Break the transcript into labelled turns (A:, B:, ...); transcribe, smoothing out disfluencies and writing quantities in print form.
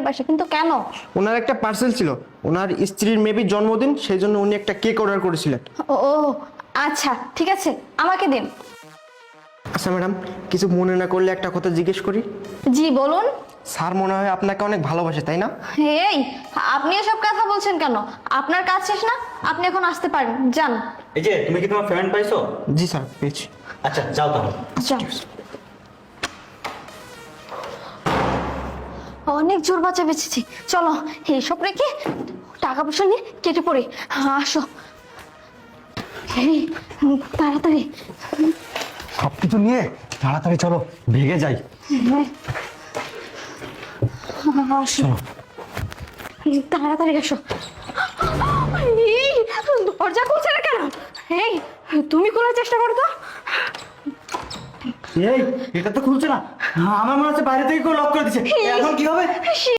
A: ভাইয়ের বাসা, কিন্তু কেন?
B: ওনার একটা পার্সেল ছিল, ওনার স্ত্রীর মেবি জন্মদিন, সেই জন্য উনি একটা কেক অর্ডার করেছিলেন।
A: ও ও, আচ্ছা ঠিক আছে, আমাকে দিন।
B: আচ্ছা ম্যাডাম, কিছু মনে না করলে একটা কথা জিজ্ঞেস করি।
A: জি বলুন।
B: স্যার মনে হয় আপনাকে অনেক ভালোবাসে, তাই না?
A: এই, আপনি এসব কথা বলছেন কেন? আপনার কাজ শেষ না? আপনি এখন আসতে পারেন, যান।
C: এই যে তুমি কি তোমার পেমেন্ট পাইছো?
B: জি স্যার, পেয়েছি।
C: আচ্ছা যাও তাহলে।
A: যান। অনেক জোর বাঁচা বেঁচেছি, চলো এইসব রেখে টাকা পয়সা নিয়ে কেটে পড়ি। আসো, এই তাড়াতাড়ি।
C: সবকিছু নিয়ে তাড়াতাড়ি চলো, ভেগে যাই।
A: আসো, তাড়াতাড়ি আসো। এই দরজা খুলছে না কেন? এই তুমি খোলার চেষ্টা করো তো।
C: এই এটা তো খুলছে না, আমার মনে হচ্ছে বাইরে থেকে কেউ লক করে দিচ্ছে। এখন কি হবে?